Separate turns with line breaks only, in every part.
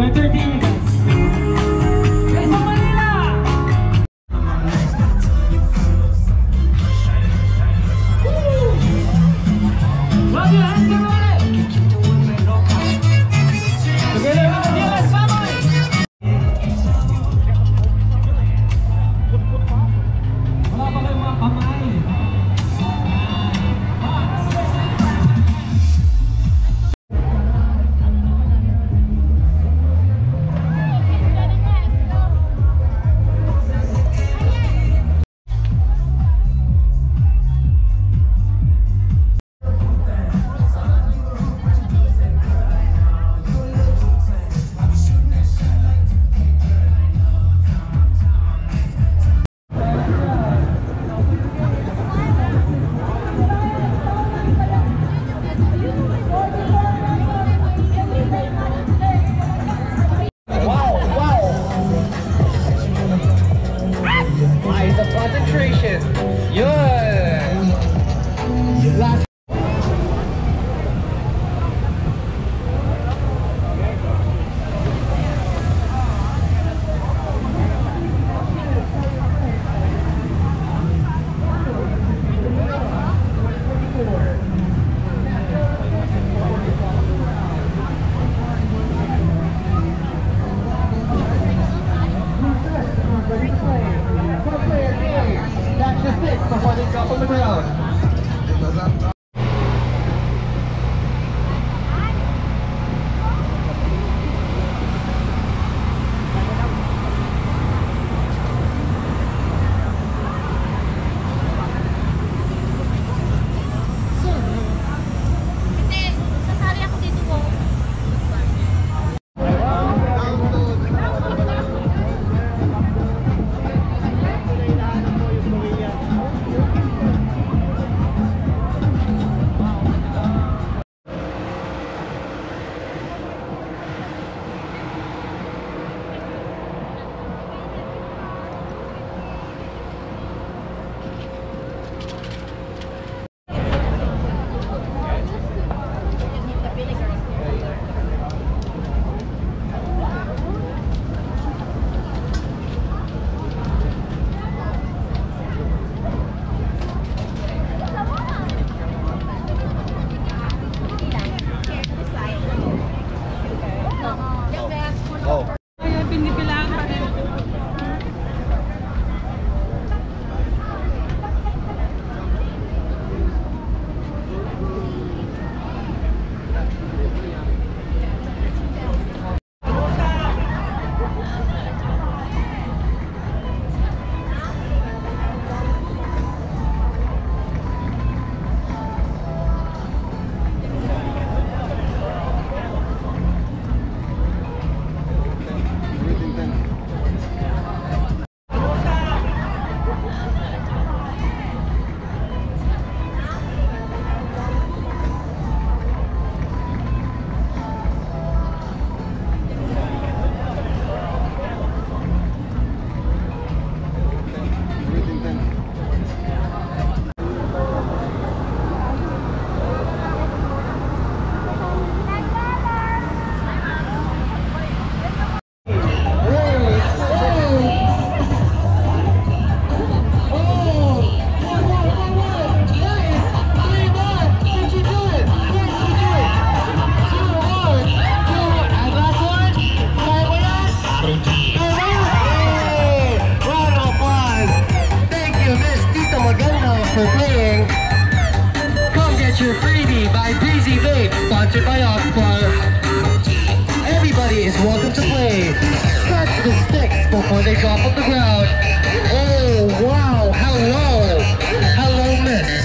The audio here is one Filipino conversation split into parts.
entertain you guys. Guys, sa Manila! Love you, hands everybody! Together with the DLS family! Wala pa kayong mga kamay.
Concentration. Yun. Last. Catch the sticks before they drop on the ground. For playing. Come get your freebie by Breezy Vape, sponsored by Oxford. Everybody is welcome to play. Catch the sticks before they drop on the ground. Oh wow, hello. Hello, miss.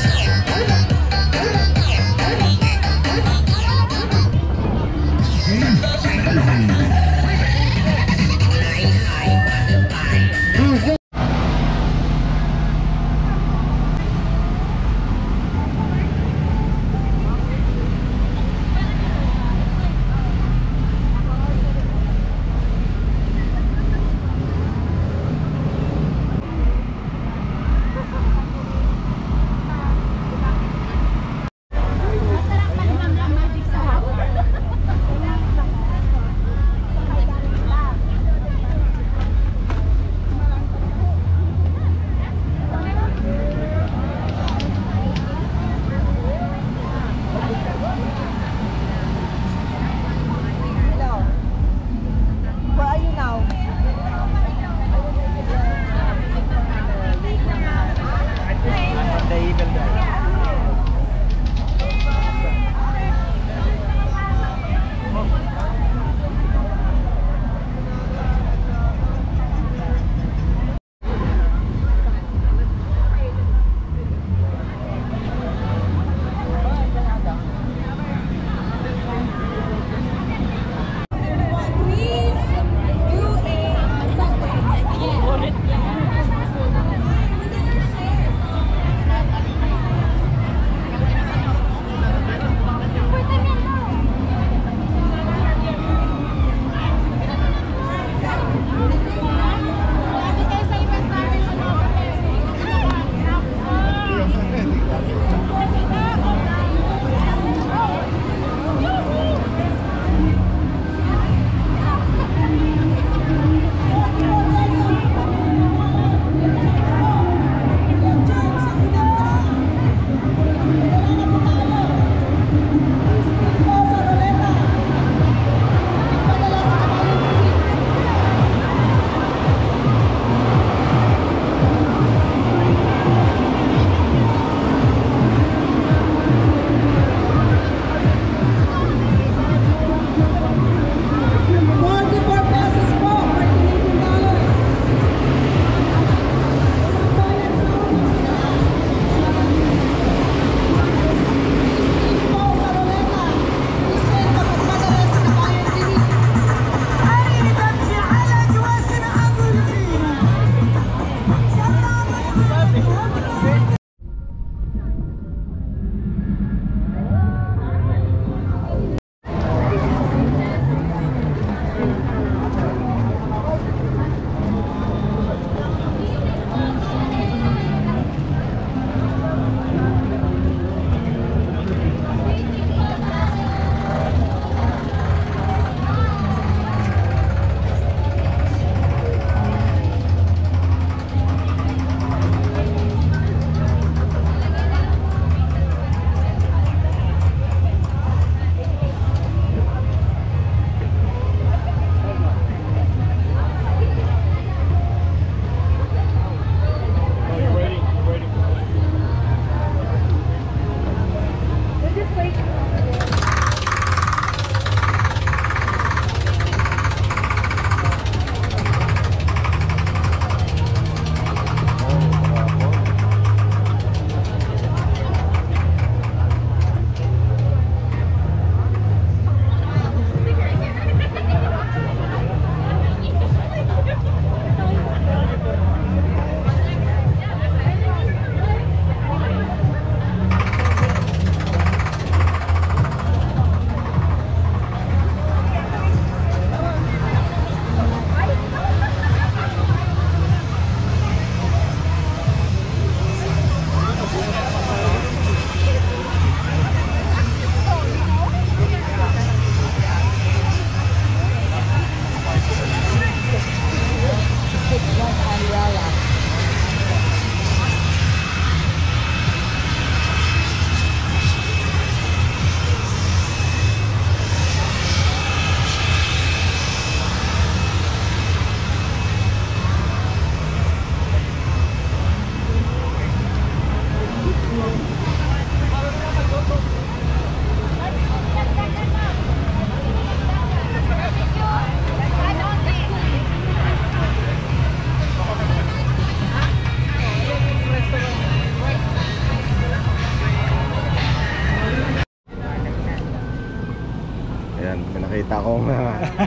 May nakita akong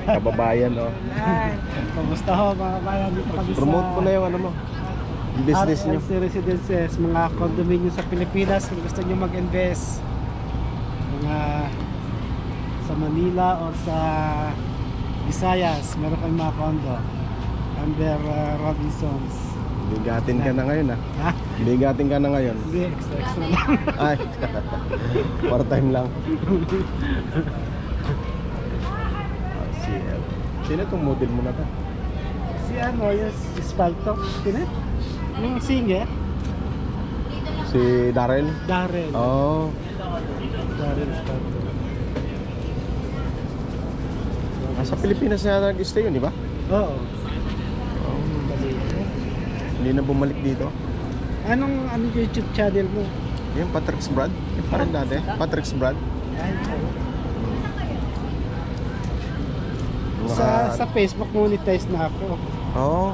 kababayan, oh.
Ay, kamusta ho mga bayan dito kami sa
Promote mo na yung ano mo. Yung business nyo.
RLC Residences, mga condominium sa Pilipinas kung gusto nyo mag-invest. Mga sa Manila or sa Visayas, meron kayong mga condo under Robinsons.
Bigatin ka na ngayon, ah.
Ha?
Bigatin ka na ngayon.
Hindi, extra lang.
Ay, part time lang. CL. Sino itong model mo na to?
Si ano, yung Spalto, tinet? Yung singer,
Si Darrell?
Darren.
Oh.
Darren Spalto.
Sa Pilipinas na nag-stay yun, di ba?
Oo.
Hindi na bumalik dito.
Anong YouTube channel mo?
Yung Patrick's Brad. Yung pa rin dati. Patrick's Brad.
Ay, sa Facebook monetize na ako.
Oo.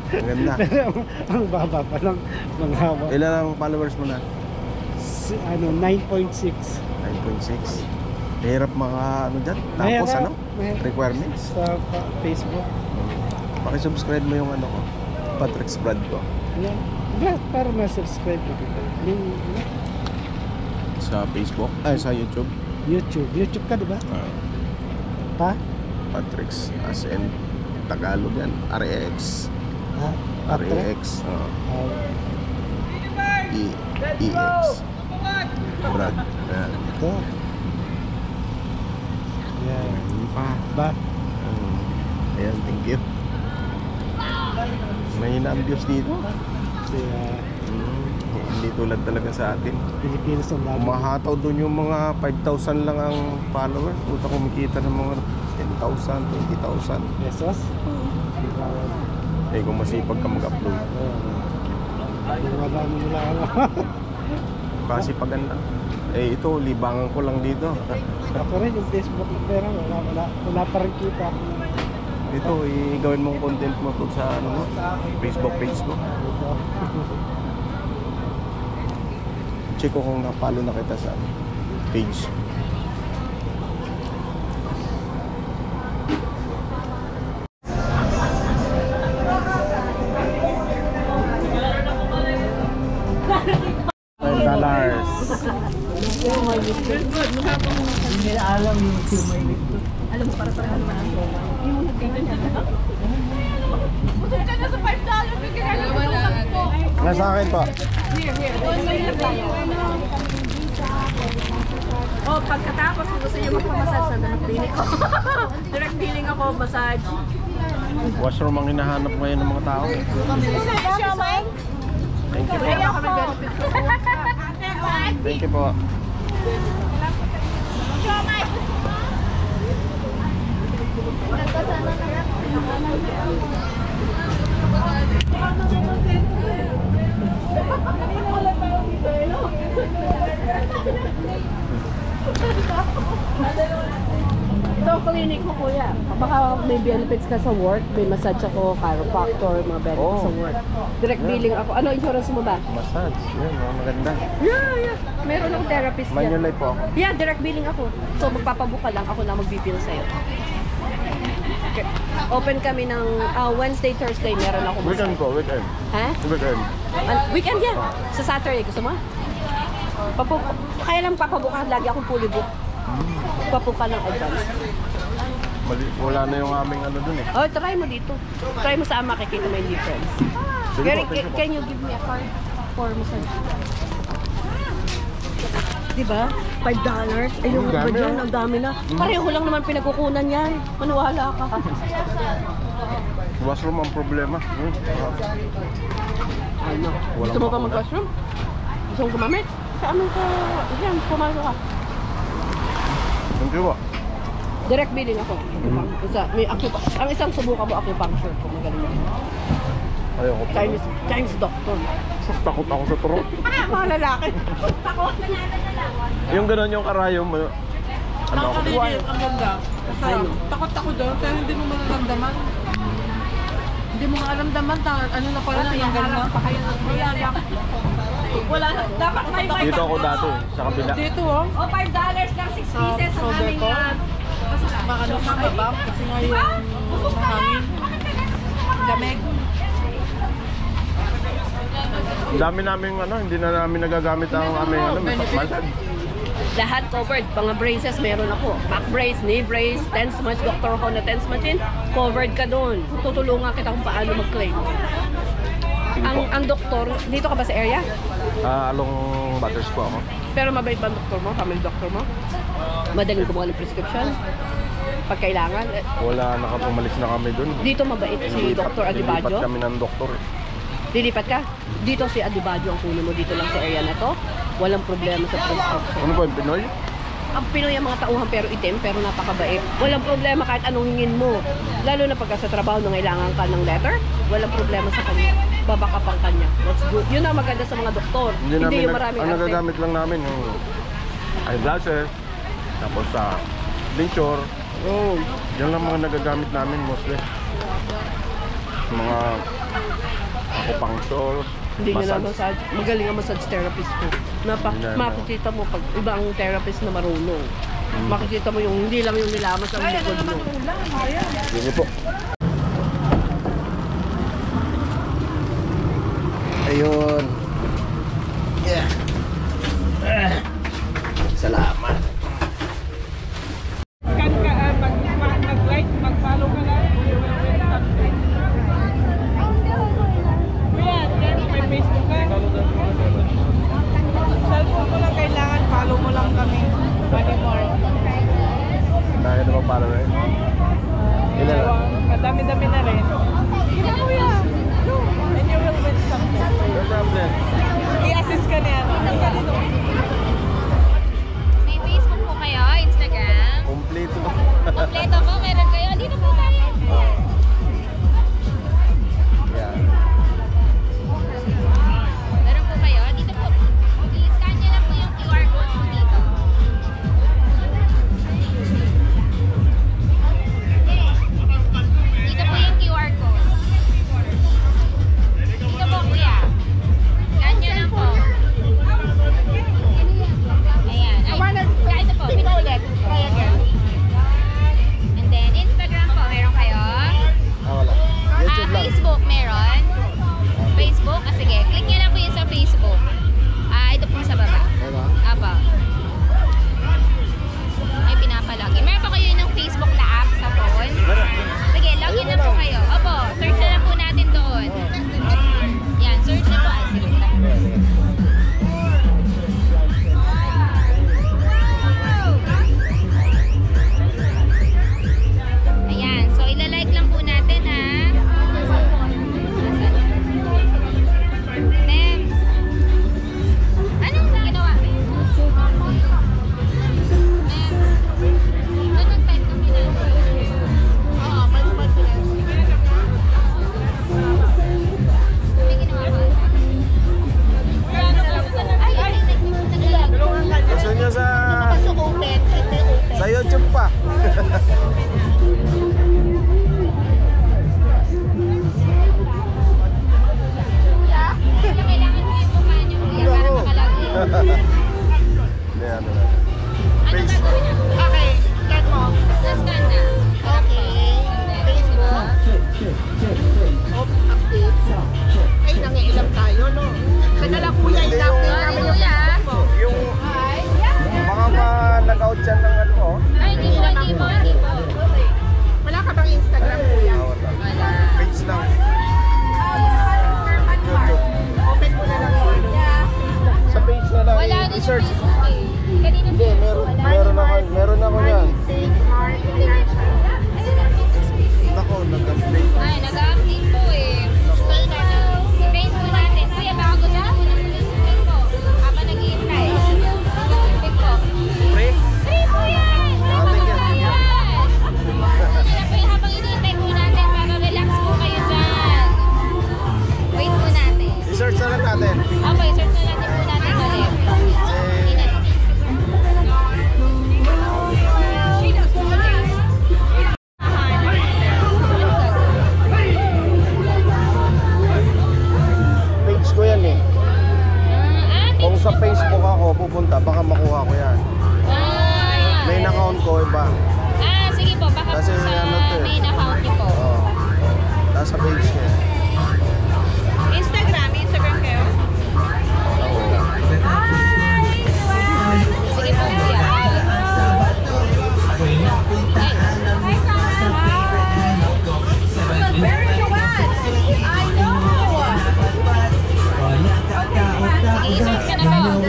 Ang ganda.
Pero ang baba pa lang mga hawa.
Ilan ang followers mo na?
Ano, 9.6.
9.6. Mahirap mga ano dyan. Tapos
Mahirap,
ano?
mahirap.
Requirements.
Sa Facebook.
Pakisubscribe mo yung ano ko. Patrick's Brad ko.
Ayan. Ba, para ma-subscribe ko dito. Yung
Sa Facebook. Ay, sa YouTube.
YouTube. YouTube ka, di ba? Pa?
Patrick's as in Tagalog yan. REX.
Ha?
REX. EX. Brad. Ayan.
Ito. Ayan. Ba?
Ayan, thank you. Mahina ang views dito.
Kasi
Hindi tulad talaga sa atin.
Pilipinas ang dami.
Umahataw doon yung mga 5,000 lang ang followers. Puta, kumikita ng mga 10,000, 20,000.
Pesos?
Eh kung masipag ka mag-upload.
Wala mo nila ano.
Kasi pag lang. Eh ito, libangan ko lang dito.
Ako rin yung Facebook na pera, wala pa rin kita.
Ito, gawin mong content mo to sa ano mo, Facebook page mo.
Ito.
Check ko kung napalo na kita sa page. $10.
Hindi na alam yung humay nito. Alam mo, para naman ang goma. Yung tingnan niya na. Busog ka na sa $5 yung ginagawa ko.
Nasa akin po.
Oh, pagkatapos kung gusto niyo magpamassage na direct billing ako. Direct billing ako, massage.
Washroom ang hinahanap ngayon ng mga tao. Thank you po.
Kaya ako nag-benefit ko.
Thank you po.
Ito ang clinic ko, kuya. Baka may benefits ka sa work, may massage ako, chiropractor, mga benefits sa work. Direct billing ako. Ano insurance mo ba?
Massage. Yan, maganda.
Yeah. Meron akong therapist yan.
Manulife po.
Yeah, direct billing ako. So magpapabook ka lang, ako na magbibill sa'yo. Okay. Open kami ng Wednesday, Thursday, meron ako
Weekend
massage.
po, weekend.
Ha?
Weekend.
Weekend yan. Sa Saturday, gusto mo? Kaya lang papabuka, lagi akong fully book. Papuka ng advance.
Wala na yung aming ano dun eh.
Oh, try mo dito. Try mo sa makikita mo yung difference.
Sige
Gary,
po, sige po.
can you give me a card for massage? Diba? $5. Ayun,
Ang
ba
dami,
dyan?
oh.
Ang dami na. Pareho lang naman pinagkukunan yan. Maniwala ka.
Washroom ang problema.
Ano?
Walang
Gusto mo ba
bakuna.
mag-washroom? Gusto mo gumamit? Saan ka? Diyan, pumasok ka.
Thank you po.
Direct billing ako. Ang isang subukan mo acupuncture kung magaling mo.
Ayoko po.
Chinese doctor.
Takot ako sa turok.
Mga lalaki. Takot.
Yung gano'n yung karayom mo. Ano ako?
Nakakalinis, ang ganda. Masarap. Takot ako doon, pero hindi mo mararamdaman.
Hindi mo aramdaman, ano na pala, tinagal na. Wala na, dapat may
Dito ako dati, sa kabila.
Dito oh.
O, $5 lang, 6 pieces ang
shoulder
aming
ko.
yan.
Maano sa baba, kasi nga yung mahangin. Lamig.
Ang dami namin ano, hindi na namin nagagamit ang aming ano, massage.
Lahat covered. Mga braces meron ako. Back brace, knee brace, TENS match, Dr. Ho na TENS machine. Covered ka doon. Tutulungan kita kung paano mag-claim. Ang doktor, dito ka ba sa area?
Along Butters po ako.
Pero mabait ba ang doktor mo? Family doctor mo? Madaling kumuha ng prescription? Pag kailangan?
Wala, nakapumalis na kami dun.
Dito mabait si Dr. Adibajo?
Lilipat kami ng doktor.
Lilipat ka? Dito si Adibajo ang kunin mo dito lang sa area na to. Walang problema sa prescription.
Ano po yung Pinoy?
Ang Pinoy ang mga tauhan pero itim, pero napakabait. Walang problema kahit anong hingin mo. Lalo na pagka sa trabaho na kailangan ka ng letter, walang problema sa kanya. Babakapang kanya. That's good. Yun ang maganda sa mga doktor. Hindi yung maraming
ang
arte.
nagagamit lang namin yung eyeglasses, tapos sa lincture.
Oh.
Yan lang mga nagagamit namin mostly. Mga acupuncture,
Hindi nyo na massage. Magaling ang massage therapist ko. Makikita mo pag iba ang therapist na marunong. Makikita mo yung hindi lang yung nilamas ang likod mo.
Yun po. Ayun. Yeah. Salamat.
Scan ka, mag-like, mag-follow ka lang. You will win something. Kuya, may Facebook ka? Cellphone mo lang kailangan, follow mo lang kami. Money more.
Kaya naman para rin. Ilan lang?
Madami-dami na rin. Sige kuya, go. And you will win something.
No problem.
I-assist ka niya.
May Facebook po kayo, Instagram.
Kompleto na.
Kompleto po, meron kayo. Dito po tayo.
Yeah.
Meron po kayo. Dito po. I-scan nyo na po yung QR code po dito. Dito po yung QR code. Dito po, kuya. Scan nyo na po. Ayan. Ay, ito po. Pito ulit. Try again. And then, Instagram po. Meron kayo.
Wala. YouTube lang.
Facebook meron. Facebook? Sige. Click nyo na po yun sa Facebook. Ito po sa baba.
Ano?
Aba. Ay, pinapalogin. Meron pa kayo ng Facebook na app sa phone? Sige, login na po kayo. Opo, search na po natin doon. Yan, search na po. Ay, sige. Ayan, so ilalike lang po natin ha. Mems. Anong ginawa? Mems. Doon nag-type kami na. Oo, mag-type ko lang. May ginawa ba? Ay, naglalagay.
Gusto nyo sa YouTube pa.
Kailangan mo yung mukha niyo, kuya, para makalagay.
Hindi, ano na.
Ano gagawin niyo?
Okay, scan mo.
Scan na.
Okay. Facebook. Update. Ay, nangiilam tayo, no? Sana lang kuya, i-update
Sorry,
namin yung
kuya.
Facebook mo.
Yung mga nag-out dyan ng ano,
Ay, hindi po, hindi po, hindi po.
Kasi
sa
ano to eh.
main account niyo po.
Oo. Nasa page niya.
Instagram kayo?
Oo.
Sige po, kuya.
Very Joanne! I know!
Sige, i-search ka na po.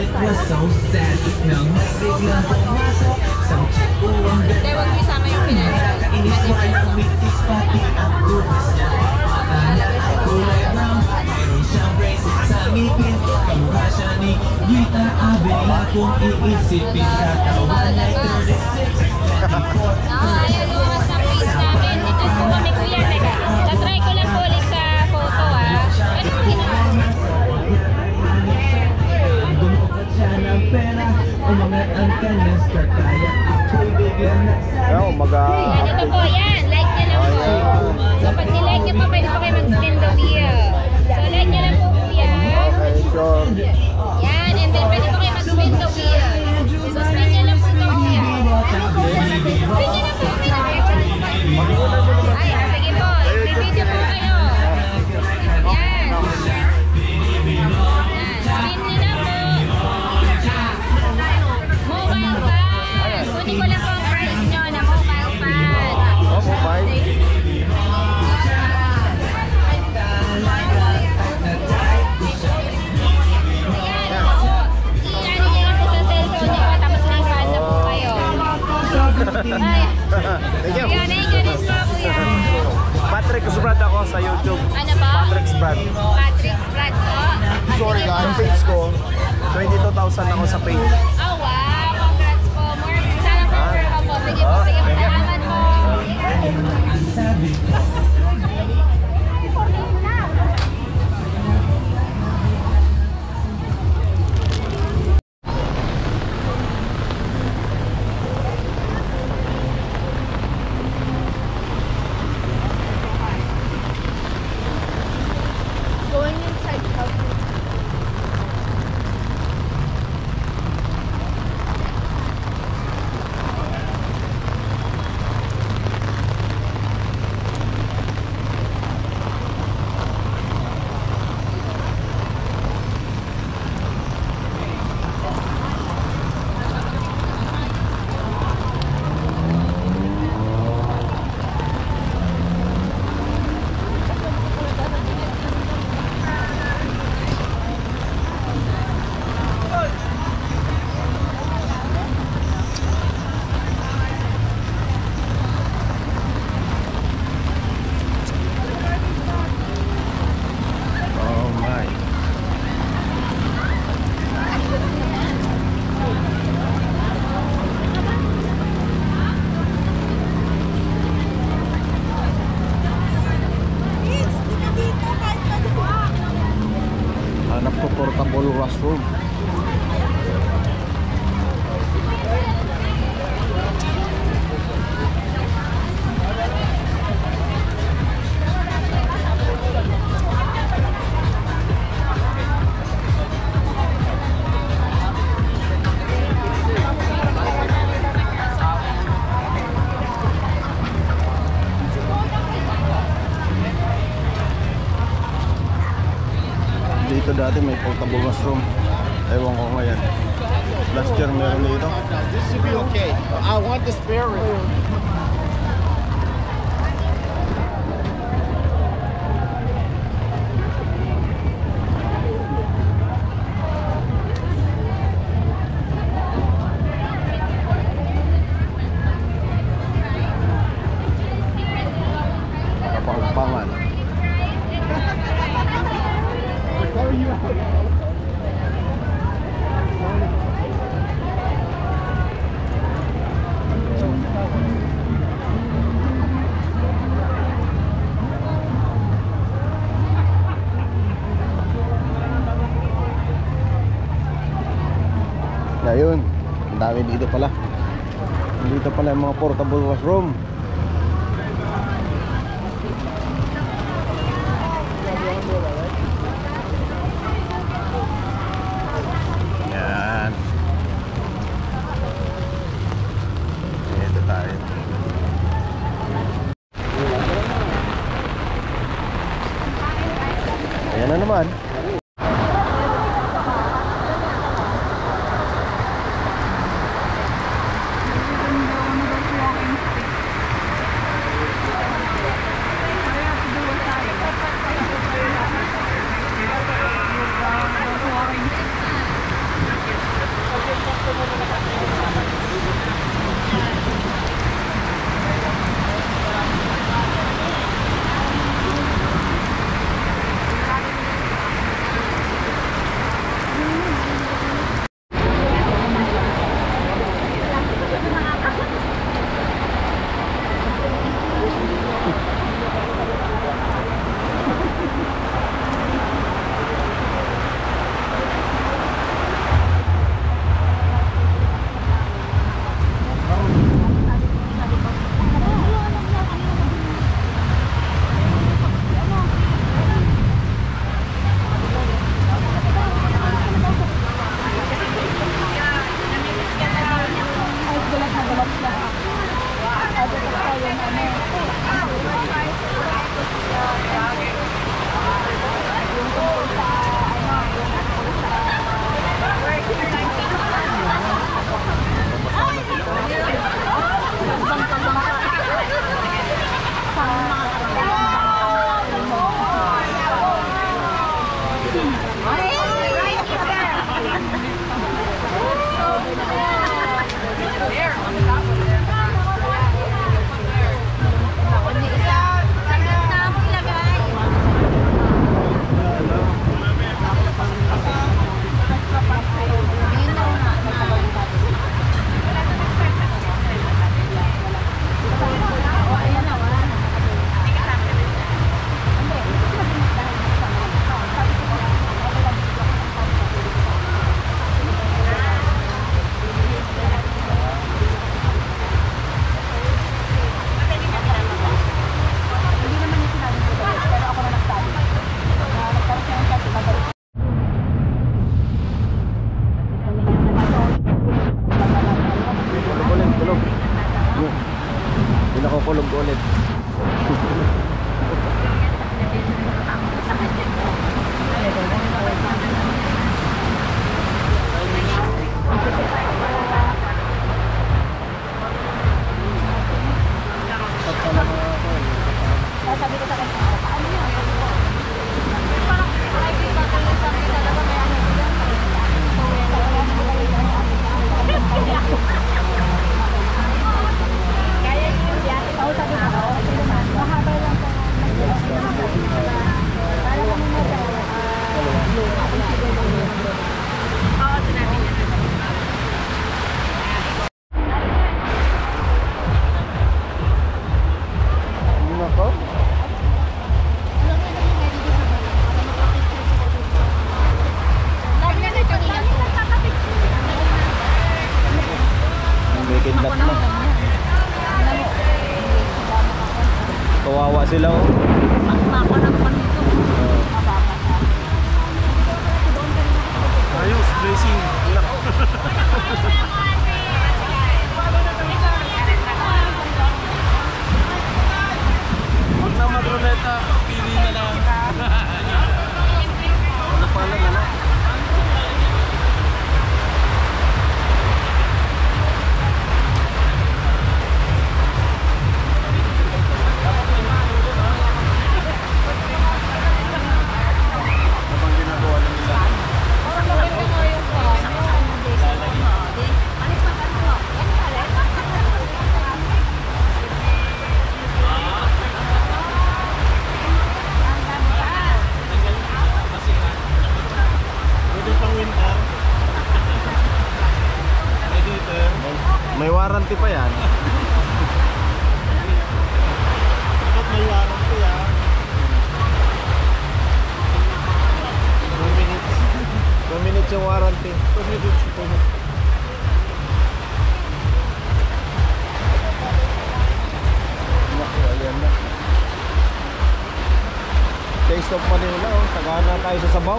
Hindi, huwag mo isama yung financial. Ayaw lumas ng face namin. Dito po kami, kuya. Teka, tatry ko lang po ulit sa photo, ah. Ano po ginawa?
Kaya
Yan, ito po, yan. Like nyo lang po. So, pag nilike nyo po, pwede po kayo mag-spin the wheel. So, like nyo lang po, kuya.
Okay, sure.
Yan, and then pwede po kayo mag-spin the wheel. So, spin nyo lang po ito, kuya. Spin nyo lang po, kuya. Ay, sige po. I-video po kayo. Yan. Yan, spin nyo lang po. Mobile fan. Kunin ko lang po ang price nyo na mobile fan.
Oh, mobile.
Ayan, po. I-ano nyo lang po sa cellphone nyo, tapos may fan na po kayo. Ay,
Thank you.
ayan, thank you din po, kuya.
Patrick Brad ako sa YouTube.
Ano po?
Patrick's Brad.
Patrick Brad po.
Sorry ka, ang page ko, 22,000 ako sa page.
Oh, wow. Congrats po. More. Sana po, more po. Sige po, sige po. Salamat po.
Going inside Calgary.
Oh my. Hanap ko portable washroom. Dito dati may portable washroom. Ewan ko ngayon. Last year meron dito.
This should be okay. I want the spare room.
Kapangpangan. Ayun, ang dami dito pala. Dito pala yung mga portable washroom. Yan. Ito tayo. Pinakukulog ulit. Kidnap na. Kawawa sila oh.
Ayos, blessing. Huwag na mag-ruleta, pili na lang. Ano pala na lang?
May warranty pa yan.
Bakit may warranty ah?
2 minutes yung warranty.
2 minutes.
Ayan na. Taste of Manila oh. Sagana tayo sa sabaw.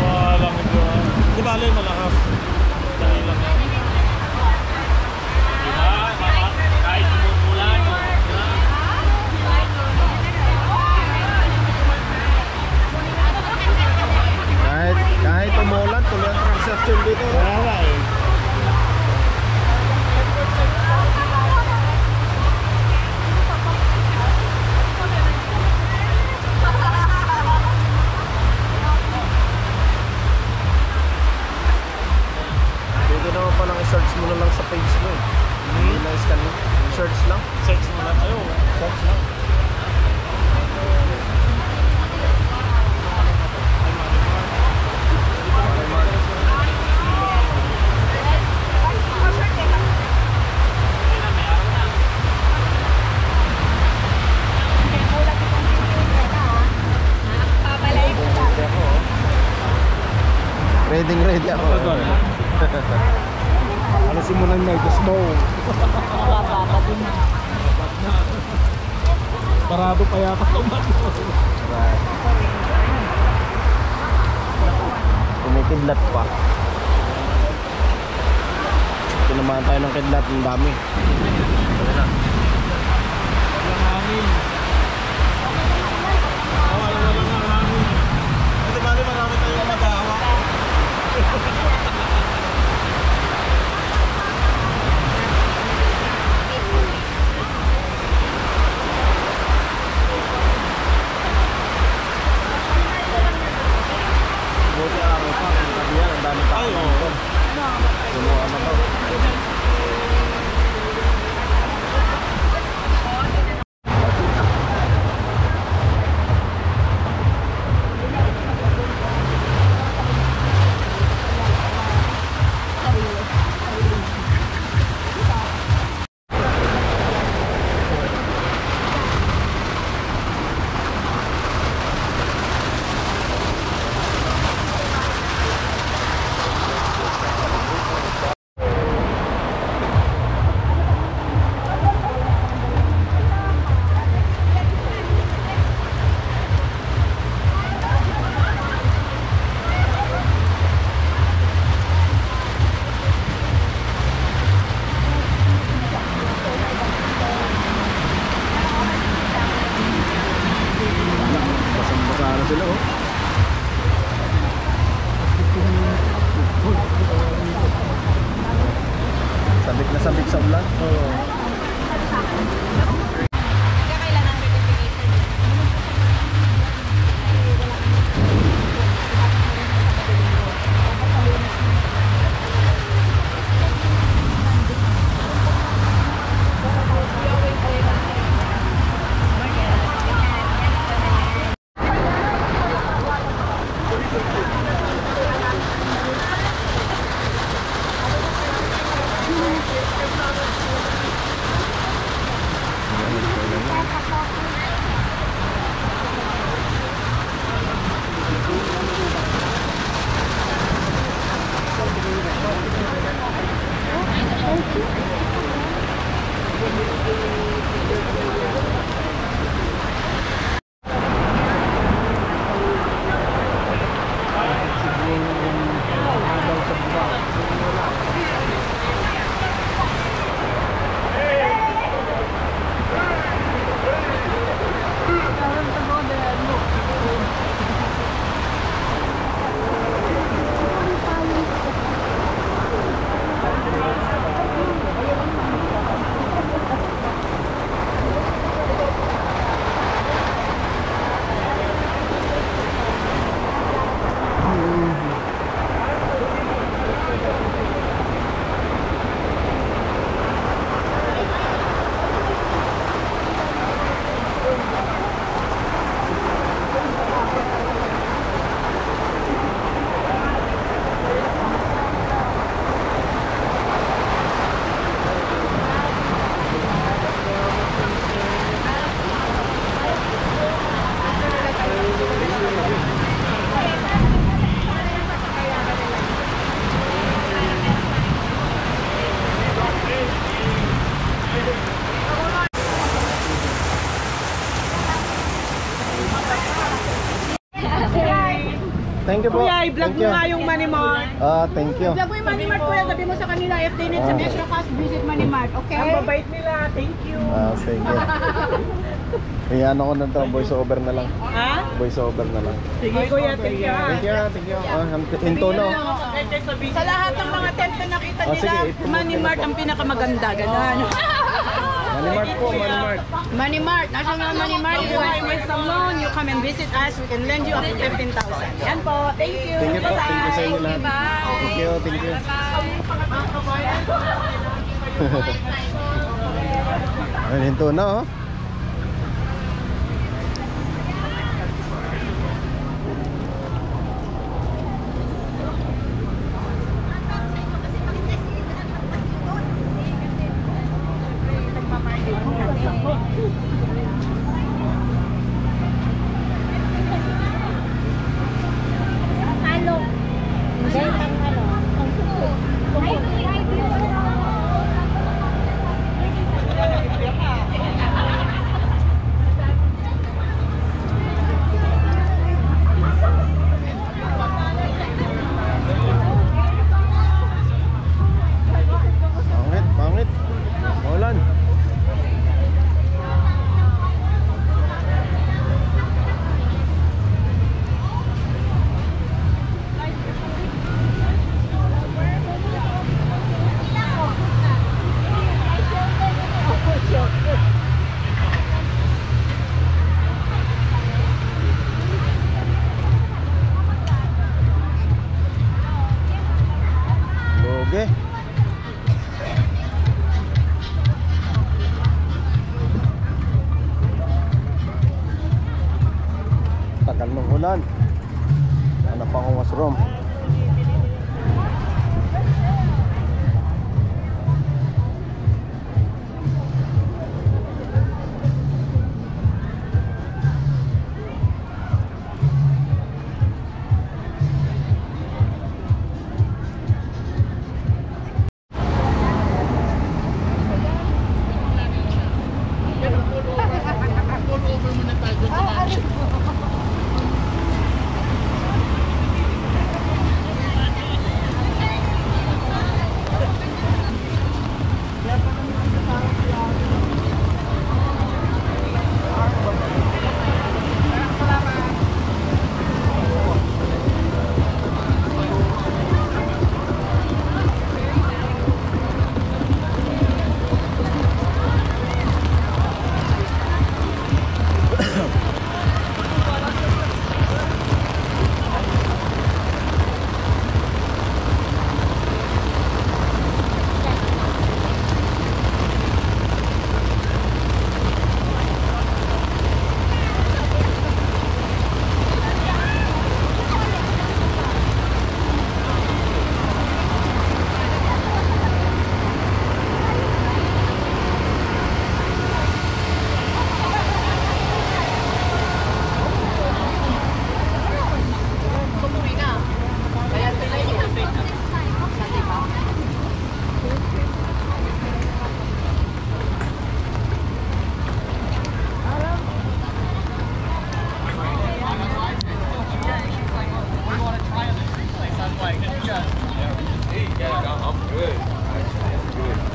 Walang ito. Di ba alay malakas? Dahil lang yan. Kahit umuulan.
Kahit umulan, tuloy ang transaction dito.
Wala eh.
Pwede naman palang i-search mo na lang sa page mo eh. Hindi na i-scan mo. Search lang.
Search mo lang. Ayaw.
Search lang. Ready ako.
Alasin mo lang na snow. Parado pa yata tumat.
Kumikidlat pa. tinamaan tayo ng kidlat, ang dami. Ayan na.
Walang hangin. Walang hangin. Ito bali marami tayong magawa.
Buti araw pa, ang tabi yan, ang dami tao. Tuluan na to. Basang-basa na sila, oh. Sabik na sabik sa ulan. Oo. Thank you po.
Kuya, i-vlog mo nga yung Money Mart.
Thank you.
I-vlog mo yung Money Mart, kuya. Sabi mo sa kanila, if they need some extra cash, visit Money Mart, okay? Ang babait nila. Thank you.
Sige. Iyan ako na to, voice over na lang.
Ha?
Voice over na lang.
Sige, kuya. Thank you.
Thank you. Hinto no.
Sa lahat ng mga tent na nakita nila,
sige, ito mo.
Money Mart ang pinakamaganda. Ganahan.
Money Mart po, Money Mart.
Money Mart, National Money Mart. If you want some loan, you come and visit us. We can lend you up to 15,000. Yan po. Thank you.
Thank you po. Thank you sa inyo lahat. Thank you. Thank you. Ayun, hinto na oh. Sige. Tagal ng ulan. Hanap akong washroom.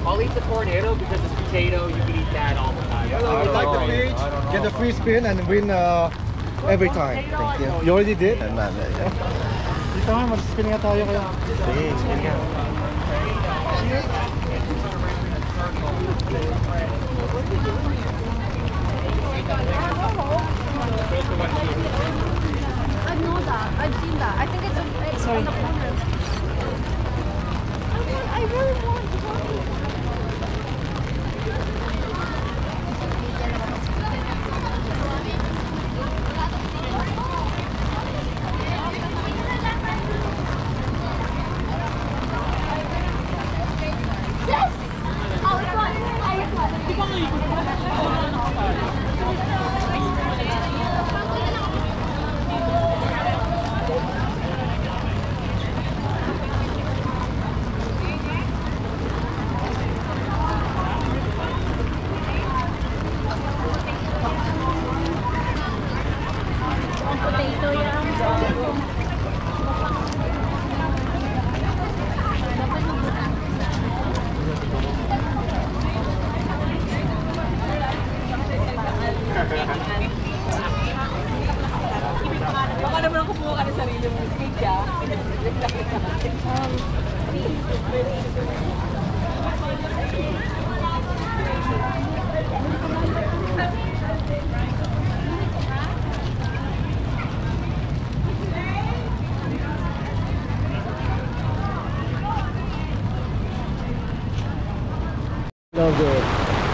I'll eat the tornado because it's potato. You can eat that all the time.
Like the page, get a free spin and win every time.
Thank you.
You already did?
Dito nga, mag-spin nga tayo kaya.
Sige, sige.
I know that. I've seen that. I think it's on the corner. I really want to try. Yes! Oh, it's fun. Potato yan.
Baka naman ako kumuha ka ng sarili mo. Sige,
No good.